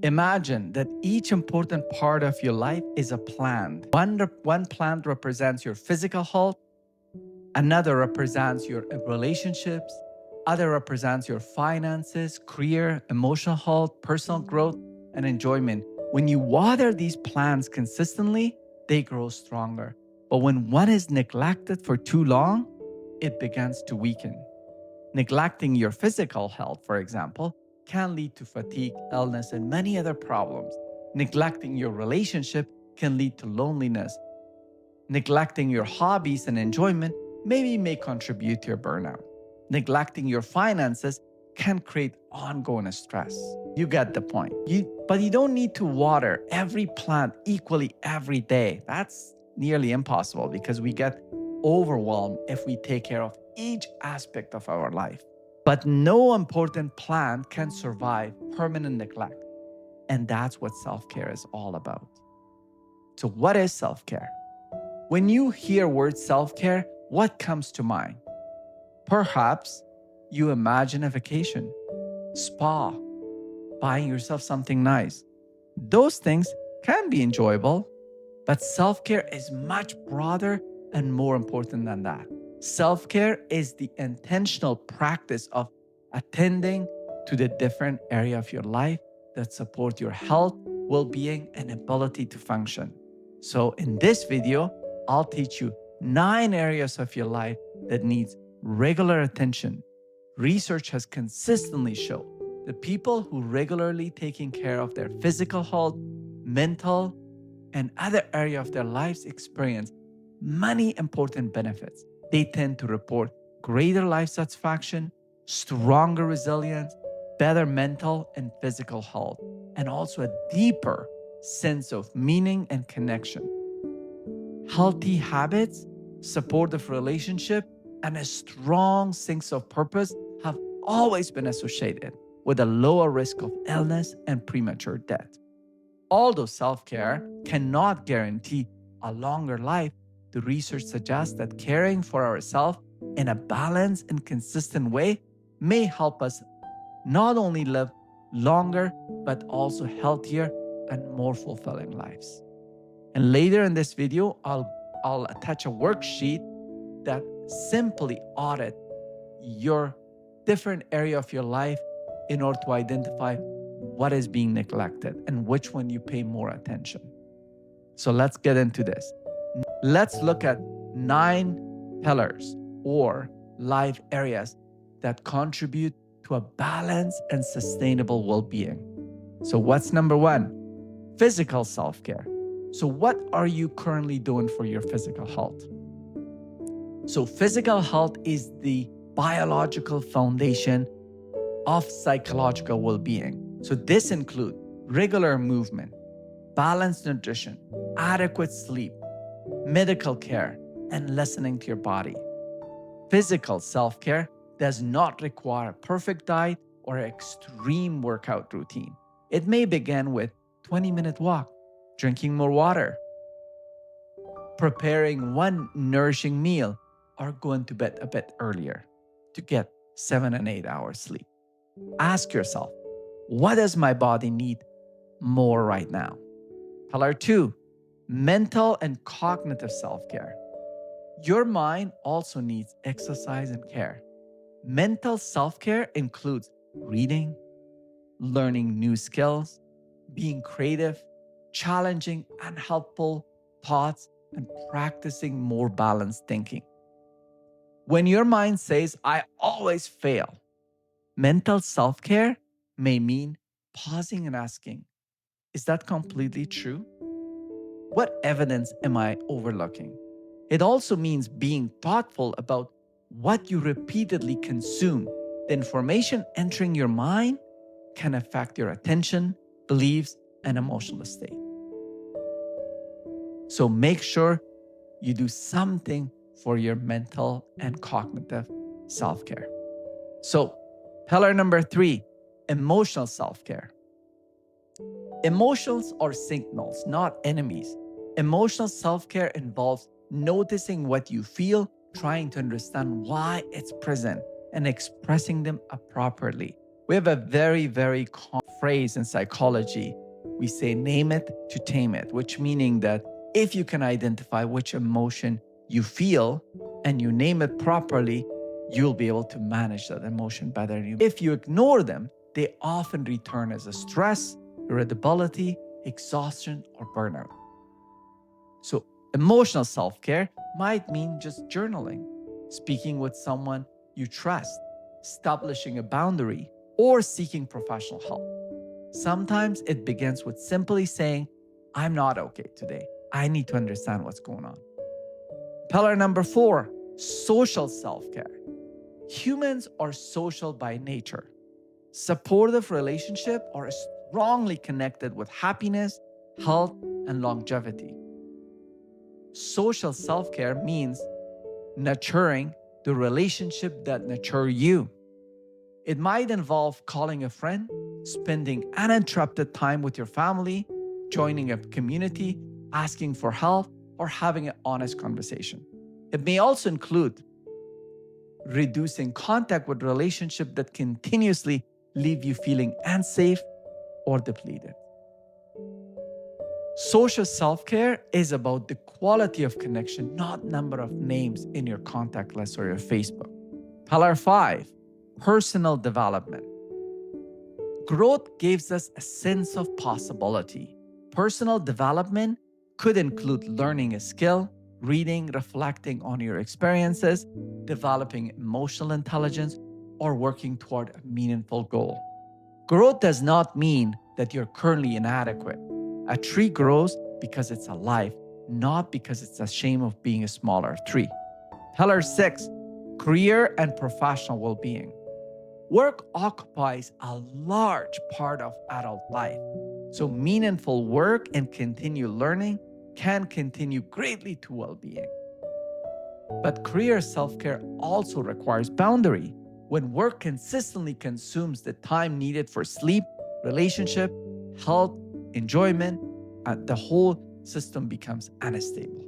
Imagine that each important part of your life is a plant. One plant represents your physical health, another represents your relationships, other represents your finances, career, emotional health, personal growth, and enjoyment. When you water these plants consistently, they grow stronger. But when one is neglected for too long, it begins to weaken. Neglecting your physical health, for example, can lead to fatigue, illness, and many other problems. Neglecting your relationship can lead to loneliness. Neglecting your hobbies and enjoyment maybe may contribute to your burnout. Neglecting your finances can create ongoing stress. You get the point. But you don't need to water every plant equally every day. That's nearly impossible because we get overwhelmed if we take care of each aspect of our life. But no important plant can survive permanent neglect. And that's what self-care is all about. So what is self-care? When you hear word self-care, what comes to mind? Perhaps you imagine a vacation, spa, buying yourself something nice. Those things can be enjoyable, but self-care is much broader and more important than that. Self-care is the intentional practice of attending to the different area of your life that support your health, well-being, and ability to function. So in this video, I'll teach you 9 areas of your life that needs regular attention. Research has consistently shown that people who regularly taking care of their physical health, mental, and other area of their lives experience many important benefits. They tend to report greater life satisfaction, stronger resilience, better mental and physical health, and also a deeper sense of meaning and connection. Healthy habits, supportive relationship, and a strong sense of purpose have always been associated with a lower risk of illness and premature death. Although self-care cannot guarantee a longer life, the research suggests that caring for ourselves in a balanced and consistent way may help us not only live longer, but also healthier and more fulfilling lives. And later in this video, I'll attach a worksheet that simply audit your different area of your life in order to identify what is being neglected and which one you pay more attention. So let's get into this. Let's look at 9 pillars or life areas that contribute to a balanced and sustainable well-being. So what's number 1? Physical self-care. So what are you currently doing for your physical health? So physical health is the biological foundation of psychological well-being. So this includes regular movement, balanced nutrition, adequate sleep, medical care, and listening to your body. Physical self-care does not require a perfect diet or extreme workout routine. It may begin with 20-minute walk, drinking more water, preparing one nourishing meal, or going to bed a bit earlier to get 7 and 8 hours sleep. Ask yourself, what does my body need more right now? Pillar 2, mental and cognitive self-care. Your mind also needs exercise and care. Mental self-care includes reading, learning new skills, being creative, challenging unhelpful thoughts, and practicing more balanced thinking. When your mind says, I always fail, mental self-care may mean pausing and asking, is that completely true? What evidence am I overlooking? It also means being thoughtful about what you repeatedly consume. The information entering your mind can affect your attention, beliefs, and emotional state. So make sure you do something for your mental and cognitive self-care. So pillar number 3, emotional self-care. Emotions are signals, not enemies. Emotional self-care involves noticing what you feel, trying to understand why it's present, and expressing them appropriately, We have a very, very common phrase in psychology. We say, name it to tame it, which meaning that if you can identify which emotion you feel and you name it properly, you'll be able to manage that emotion better. If you ignore them, they often return as a stress, irritability, exhaustion, or burnout. So emotional self-care might mean just journaling, speaking with someone you trust, establishing a boundary, or seeking professional help. Sometimes it begins with simply saying, I'm not okay today. I need to understand what's going on. Pillar number 4, social self-care. Humans are social by nature. Supportive relationships are strongly connected with happiness, health, and longevity. Social self-care means nurturing the relationship that nurture you. It might involve calling a friend, spending uninterrupted time with your family, joining a community, asking for help, or having an honest conversation. It may also include reducing contact with relationships that continuously leave you feeling unsafe or depleted. Social self-care is about the quality of connection, not number of names in your contact list or your Facebook. Pillar 5, personal development. Growth gives us a sense of possibility. Personal development could include learning a skill, reading, reflecting on your experiences, developing emotional intelligence, or working toward a meaningful goal. Growth does not mean that you're currently inadequate. A tree grows because it's alive, not because it's ashamed of being a smaller tree. Pillar 6, career and professional well-being. Work occupies a large part of adult life, so meaningful work and continued learning can contribute greatly to well-being. But career self-care also requires boundary. When work consistently consumes the time needed for sleep, relationship, health, enjoyment, the whole system becomes unstable.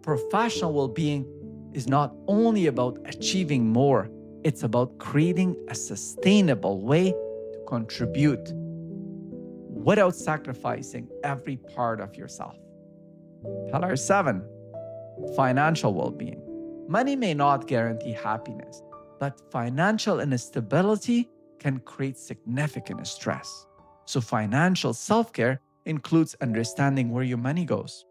Professional well-being is not only about achieving more, it's about creating a sustainable way to contribute without sacrificing every part of yourself. Pillar 7, financial well-being. Money may not guarantee happiness, but financial instability can create significant stress. So financial self-care includes understanding where your money goes,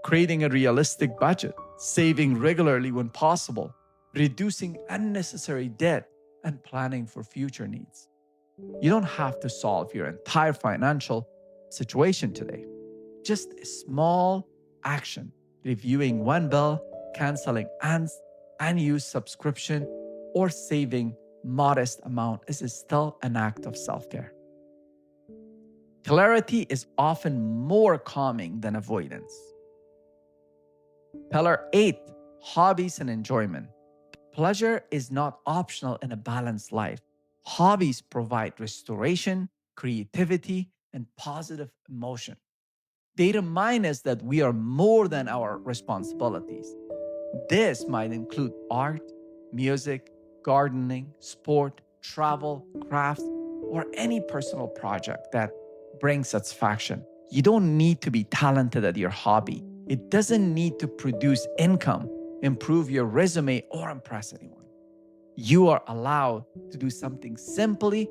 creating a realistic budget, saving regularly when possible, reducing unnecessary debt, and planning for future needs. You don't have to solve your entire financial situation today. Just a small action, reviewing one bill, canceling unused subscription, or saving modest amount is still an act of self-care. Clarity is often more calming than avoidance. Pillar 8, hobbies and enjoyment. Pleasure is not optional in a balanced life. Hobbies provide restoration, creativity, and positive emotion. They remind us that we are more than our responsibilities. This might include art, music, gardening, sport, travel, crafts, or any personal project that brings satisfaction. You don't need to be talented at your hobby. It doesn't need to produce income, improve your resume, or impress anyone. You are allowed to do something simply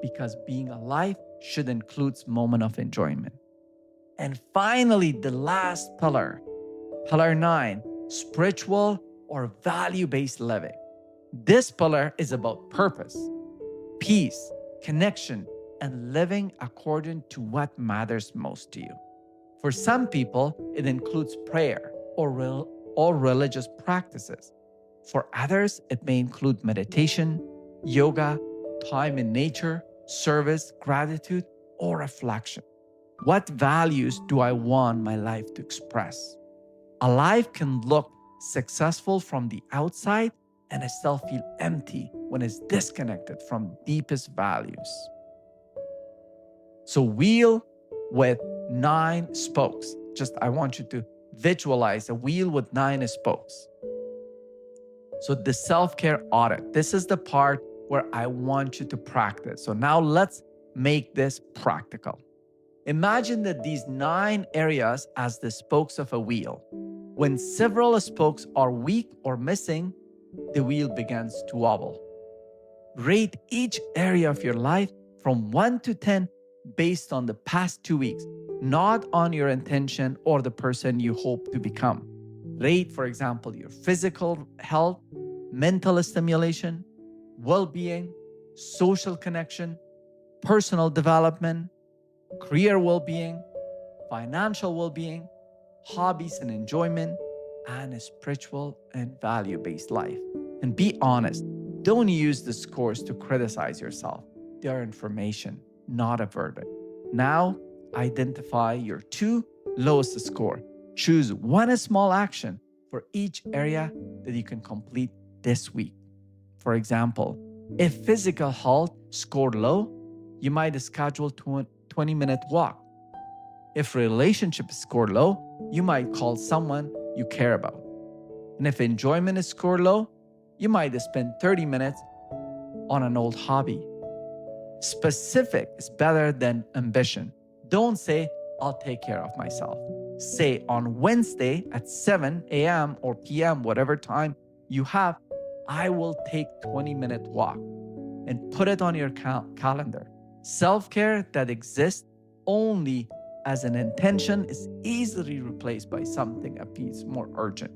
because being alive should include moments of enjoyment. And finally, the last pillar, pillar 9, spiritual or value-based living. This pillar is about purpose, peace, connection, and living according to what matters most to you. For some people, it includes prayer or religious practices. For others, it may include meditation, yoga, time in nature, service, gratitude, or reflection. What values do I want my life to express? A life can look successful from the outside and still feel empty when it's disconnected from deepest values. So wheel with 9 spokes. I want you to visualize a wheel with 9 spokes. So the self-care audit, this is the part where I want you to practice. So now let's make this practical. Imagine that these 9 areas as the spokes of a wheel. When several spokes are weak or missing, the wheel begins to wobble. Rate each area of your life from 1 to 10 based on the past 2 weeks, not on your intention or the person you hope to become. Rate, for example, your physical health, mental stimulation, well-being, social connection, personal development, career well-being, financial well-being, hobbies and enjoyment, and a spiritual and value-based life. And be honest, don't use the scores to criticize yourself. They are information, not a verdict. Now, identify your 2 lowest score. Choose one small action for each area that you can complete this week. For example, if physical health scored low, you might schedule a 20-minute walk. If relationship scored low, you might call someone you care about. And if enjoyment is scored low, you might spend 30 minutes on an old hobby. Specific is better than ambition. Don't say, I'll take care of myself. Say, on Wednesday at 7 a.m. or p.m., whatever time you have, I will take 20-minute walk, and put it on your calendar. Self-care that exists only as an intention is easily replaced by something appears more urgent.